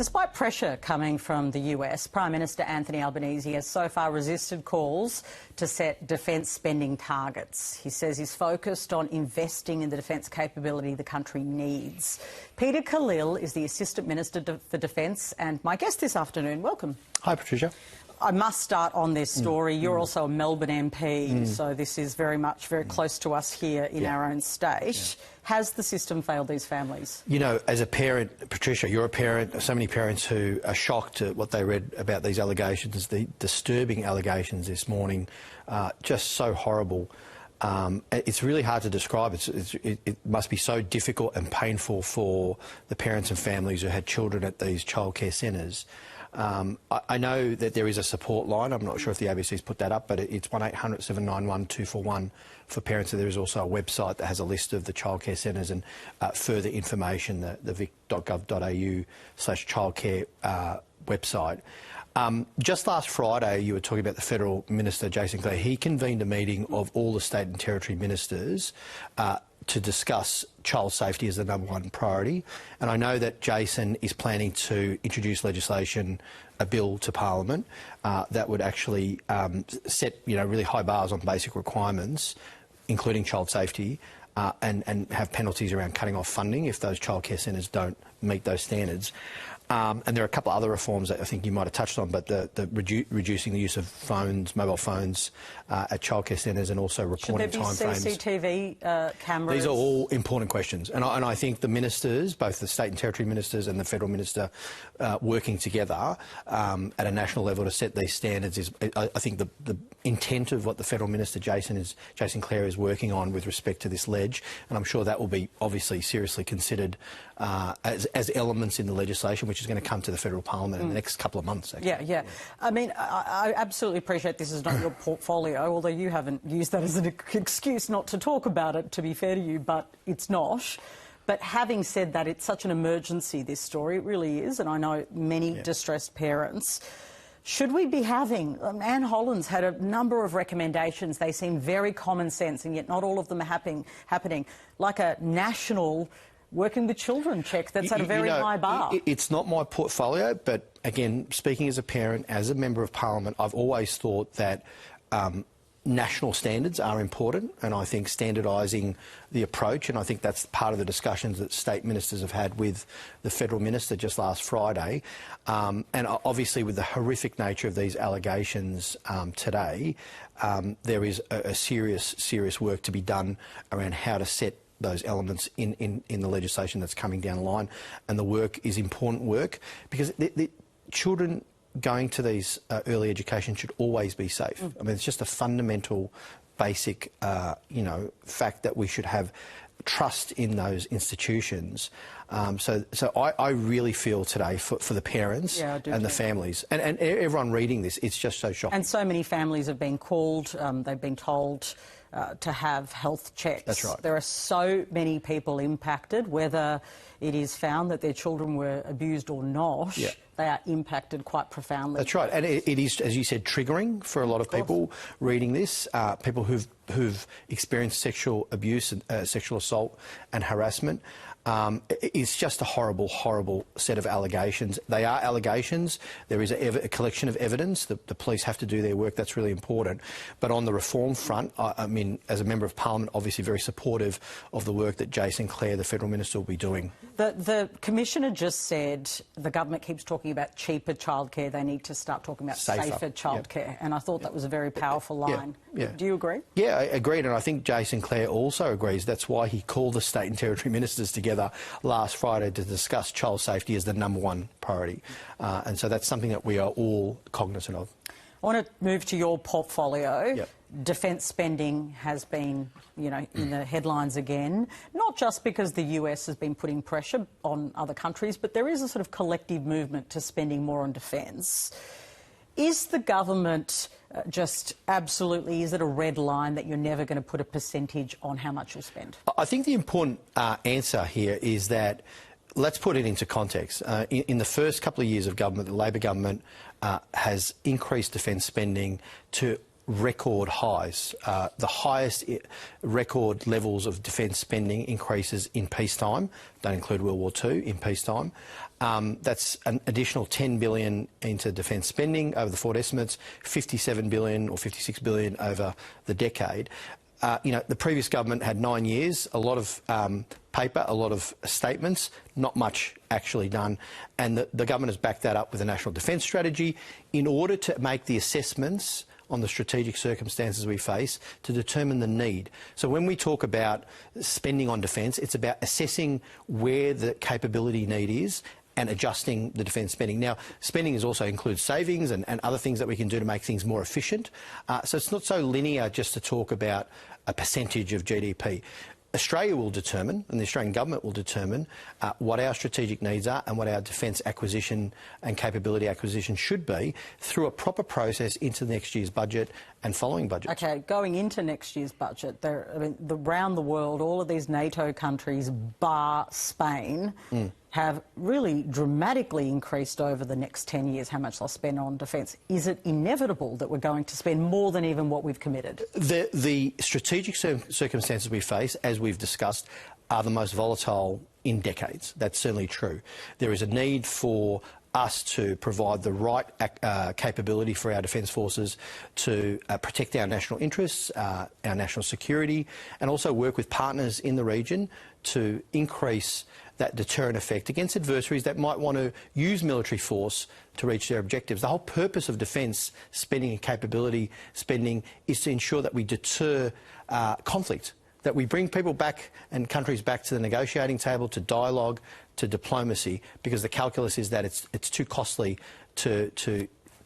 Despite pressure coming from the US, Prime Minister Anthony Albanese has so far resisted calls to set defence spending targets. He says he's focused on investing in the defence capability the country needs. Peter Khalil is the Assistant Minister for Defence and my guest this afternoon. Welcome. Hi, Patricia. I must start on this story. You're also a Melbourne MP, so this is very close to us here in our own state. Has the system failed these families? You know, as a parent, Patricia, you're a parent, so many parents who are shocked at what they read about these allegations, the disturbing allegations this morning, just so horrible. It's really hard to describe. It must be so difficult and painful for the parents and families who had children at these childcare centres. I know that there is a support line. I'm not sure if the ABC's put that up, but it's 1800 791 241 for parents. There is also a website that has a list of the childcare centres and further information, the vic.gov.au/childcare website. Just last Friday, you were talking about the Federal Minister, Jason Clare. He convened a meeting of all the state and territory ministers to discuss child safety as the #1 priority. And I know that Jason is planning to introduce legislation, a bill to Parliament that would actually set really high bars on basic requirements, including child safety, and have penalties around cutting off funding if those childcare centres don't meet those standards. And there are a couple of other reforms that I think you might have touched on, but reducing the use of phones, mobile phones at childcare centres, and also reporting timeframes. Should there be CCTV cameras? These are all important questions, and I think the ministers, both the state and territory ministers and the federal minister, working together at a national level to set these standards is, I think, the intent of what the federal minister Jason Clare is working on with respect to this ledge, and I'm sure that will be obviously seriously considered as elements in the legislation, which is going to come to the federal parliament in the next couple of months. Actually. Yeah. I mean, I absolutely appreciate this is not your portfolio, although you haven't used that as an excuse not to talk about it, to be fair to you, but it's not. But having said that, it's such an emergency, this story, it really is, and I know many distressed parents. Should we be having... Anne Holland's had a number of recommendations. They seem very common sense, and yet not all of them are happening. Like a national working with children check that's at a very high bar. It's not my portfolio, but again, speaking as a parent, as a member of Parliament, I've always thought that national standards are important, and I think standardising the approach, and I think that's part of the discussions that state ministers have had with the federal minister just last Friday. And obviously with the horrific nature of these allegations today, there is a serious work to be done around how to set those elements in the legislation that's coming down the line. And the work is important work because the children going to these early education should always be safe. I mean, it's just a fundamental, basic, fact that we should have trust in those institutions. So I really feel today for the parents and the families and everyone reading this, it's just so shocking. And so many families have been called, they've been told to have health checks. That's right. There are so many people impacted, whether it is found that their children were abused or not. Yeah. They are impacted quite profoundly. That's right, and it is, as you said, triggering for a lot of people reading this. People who've experienced sexual abuse, and sexual assault, and harassment. It's just a horrible set of allegations. They are allegations. There is a collection of evidence. The police have to do their work. That's really important. But on the reform front, I mean, as a member of Parliament, obviously very supportive of the work that Jason Clare, the federal minister, will be doing. The Commissioner just said the government keeps talking about cheaper childcare. They need to start talking about safer childcare. And I thought that was a very powerful line. Do you agree? Yeah, I agreed. And I think Jason Clare also agrees. That's why he called the state and territory ministers together last Friday to discuss child safety as the #1 priority. And so that's something that we are all cognisant of. I want to move to your portfolio. Defence spending has been, in the headlines again, not just because the US has been putting pressure on other countries, but there is a sort of collective movement to spending more on defence. Is the government just absolutely, is it a red line that you're never going to put a percentage on how much you'll spend? I think the important answer here is that, let's put it into context. In the first couple of years of government, the Labor government has increased defence spending to record highs, the highest record levels of defence spending increases in peacetime. Don't include World War II, in peacetime. That's an additional $10 billion into defence spending over the forward estimates, $57 billion or $56 billion over the decade. The previous government had 9 years, a lot of paper, a lot of statements, not much actually done. And the government has backed that up with a national defence strategy in order to make the assessments on the strategic circumstances we face to determine the need. So when we talk about spending on defence, it's about assessing where the capability need is and adjusting the defence spending. Now, spending also includes savings and other things that we can do to make things more efficient. So it's not so linear just to talk about a percentage of GDP. Australia will determine, and the Australian government will determine, what our strategic needs are and what our defence acquisition and capability acquisition should be through a proper process into next year's budget and following budgets. OK, going into next year's budget, around the world, all of these NATO countries, bar Spain, have really dramatically increased over the next 10 years how much they'll spend on defence. Is it inevitable that we're going to spend more than even what we've committed? The strategic circumstances we face, as we've discussed, are the most volatile in decades. That's certainly true. There is a need for us to provide the right capability for our defence forces to protect our national interests, our national security, and also work with partners in the region to increase that deterrent effect against adversaries that might want to use military force to reach their objectives. The whole purpose of defence spending and capability spending is to ensure that we deter conflict, that we bring people back and countries back to the negotiating table, to dialogue, to diplomacy, because the calculus is that it's too costly to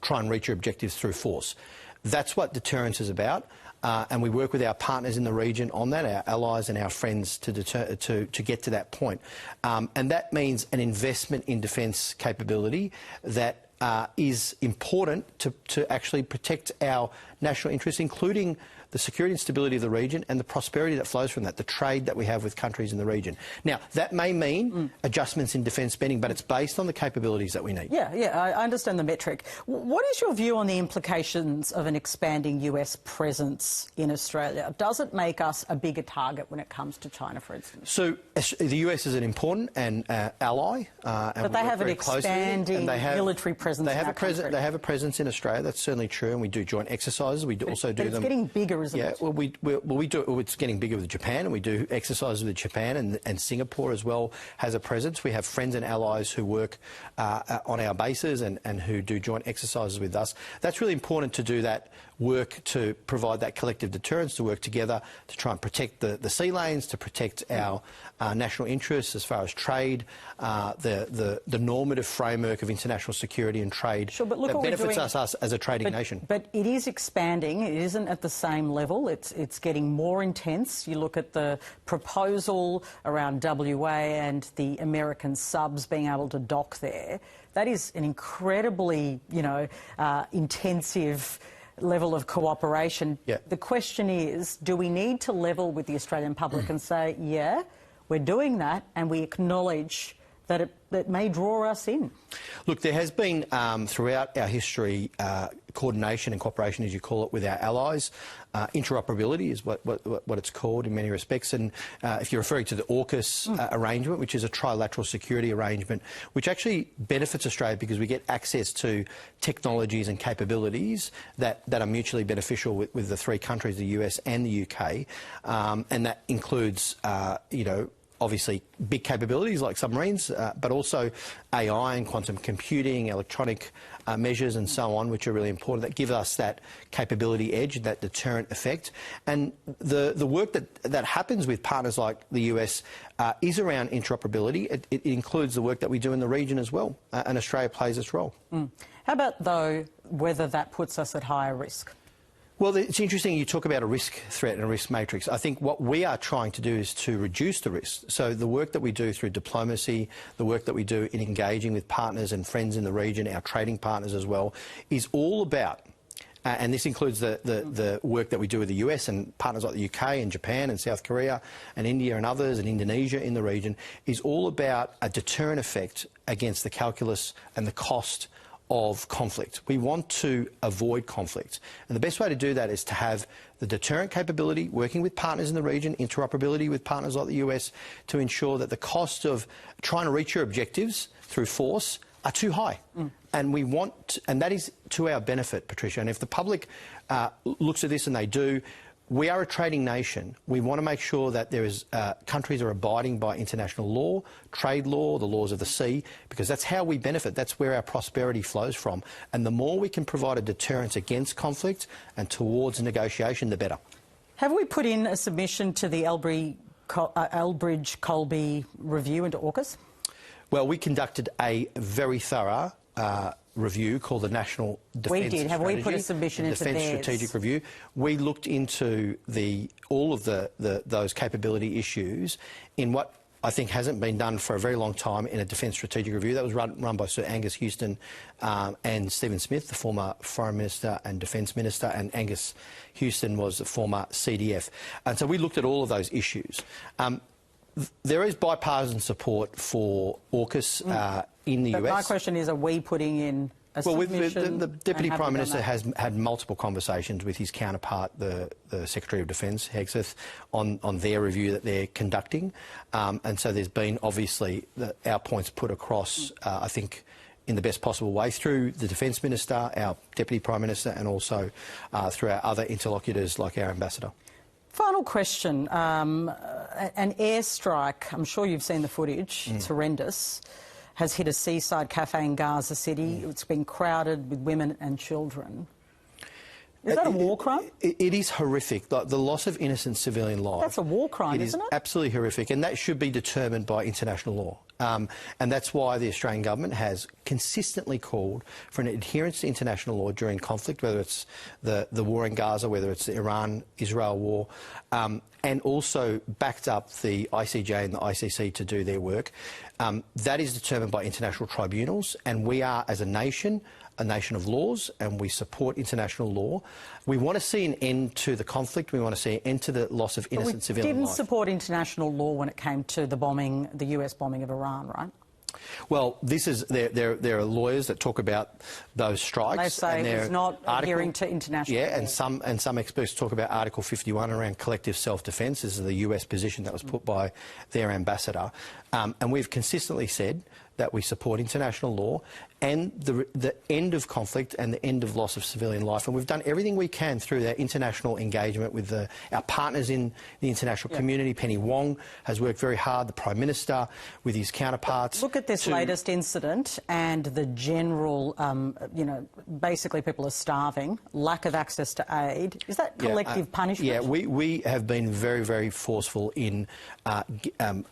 try and reach your objectives through force. That's what deterrence is about. And we work with our partners in the region on that, our allies and our friends, to get to that point. And that means an investment in defence capability that is important to actually protect our national interests, including the security and stability of the region and the prosperity that flows from that, the trade that we have with countries in the region. Now, that may mean adjustments in defence spending, but it's based on the capabilities that we need. Yeah, I understand the metric. What is your view on the implications of an expanding US presence in Australia? Does it make us a bigger target when it comes to China, for instance? So the US is an important ally. But they have an expanding military presence in our country. They have a presence in Australia, that's certainly true, and we do joint exercises. We also do them. It's getting bigger, isn't it? Yeah, we do. It's getting bigger with Japan, and we do exercises with Japan, and Singapore as well has a presence. We have friends and allies who work on our bases and who do joint exercises with us. That's really important to do that work to provide that collective deterrence, to work together to try and protect the sea lanes, to protect our national interests as far as trade, the normative framework of international security and trade that benefits us as a trading nation. But it is expanding. It isn't at the same level. It's getting more intense. You look at the proposal around WA and the American subs being able to dock there. That is an incredibly, intensive level of cooperation. Yeah. The question is, do we need to level with the Australian public and say, yeah, we're doing that, and we acknowledge that it may draw us in? Look, there has been throughout our history coordination and cooperation, as you call it, with our allies. Interoperability is what it's called in many respects. And if you're referring to the AUKUS arrangement, which is a trilateral security arrangement, which actually benefits Australia because we get access to technologies and capabilities that are mutually beneficial with the three countries, the US and the UK. And that includes, obviously big capabilities like submarines, but also AI and quantum computing, electronic measures and so on, which are really important, that give us that capability edge, that deterrent effect. And the work that happens with partners like the US is around interoperability. It includes the work that we do in the region as well, and Australia plays its role. How about, though, whether that puts us at higher risk? Well, it's interesting you talk about a risk threat and a risk matrix. I think what we are trying to do is to reduce the risk. So the work that we do through diplomacy, the work that we do in engaging with partners and friends in the region, our trading partners as well, is all about, and this includes the work that we do with the US and partners like the UK and Japan and South Korea and India and others and Indonesia in the region, is all about a deterrent effect against the calculus and the cost of conflict. We want to avoid conflict. And the best way to do that is to have the deterrent capability, working with partners in the region, interoperability with partners like the US, to ensure that the cost of trying to reach your objectives through force are too high. And we want, and that is to our benefit, Patricia. And if the public looks at this, and they do, we are a trading nation. We want to make sure that there is countries are abiding by international law, trade law, the laws of the sea, because that's how we benefit. That's where our prosperity flows from. And the more we can provide a deterrence against conflict and towards negotiation, the better. Have we put in a submission to the Elbridge-Colby review into AUKUS? Well, we conducted a very thorough review called the National Defence Strategy. Have we put a submission into Defence theirs? Strategic Review. We looked into all of those capability issues in what I think hasn't been done for a very long time in a Defence Strategic Review. That was run by Sir Angus Houston and Stephen Smith, the former Foreign Minister and Defence Minister, and Angus Houston was the former CDF. And so we looked at all of those issues. There is bipartisan support for AUKUS in the US. My question is, are we putting in a submission? The Deputy Prime Minister has had multiple conversations with his counterpart, the Secretary of Defence, Hegseth, on their review that they're conducting. And so there's been, obviously, our points put across, I think, in the best possible way through the Defence Minister, our Deputy Prime Minister, and also through our other interlocutors like our Ambassador. Final question. An airstrike, I'm sure you've seen the footage, it's horrendous, has hit a seaside cafe in Gaza City. It's been crowded with women and children. Is that a war crime? It is horrific. The loss of innocent civilian life. That's a war crime, isn't it? It is absolutely horrific, and that should be determined by international law. And that's why the Australian government has consistently called for an adherence to international law during conflict, whether it's the war in Gaza, whether it's the Iran-Israel war, and also backed up the ICJ and the ICC to do their work. That is determined by international tribunals, and we are, as a nation of laws, and we support international law. We want to see an end to the conflict. We want to see an end to the loss of innocent civilian life. We didn't support international law when it came to the bombing, the US bombing of Iran, right? Well, this is there are lawyers that talk about those strikes. They say it's not adhering to international law. And some experts talk about Article 51 around collective self-defence. This is the US position that was put by their ambassador. And we've consistently said that we support international law and the end of conflict and the end of loss of civilian life. And we've done everything we can through our international engagement with our partners in the international community. Penny Wong has worked very hard, the Prime Minister, with his counterparts. Look at this latest incident and the general, you know, basically people are starving, lack of access to aid. Is that collective punishment? Yeah, we have been very, very forceful in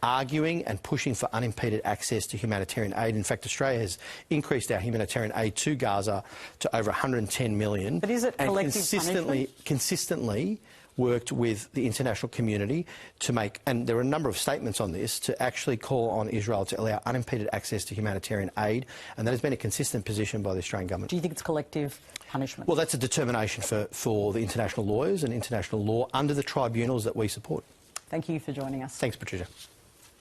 arguing and pushing for unimpeded access to humanitarian aid. In fact, Australia has increased our humanitarian aid to Gaza to over 110 million. But is it collective punishment? Consistently worked with the international community to make, and there are a number of statements on this, to actually call on Israel to allow unimpeded access to humanitarian aid, and that has been a consistent position by the Australian government. Do you think it's collective punishment? Well, that's a determination for the international lawyers and international law under the tribunals that we support. Thank you for joining us. Thanks, Patricia.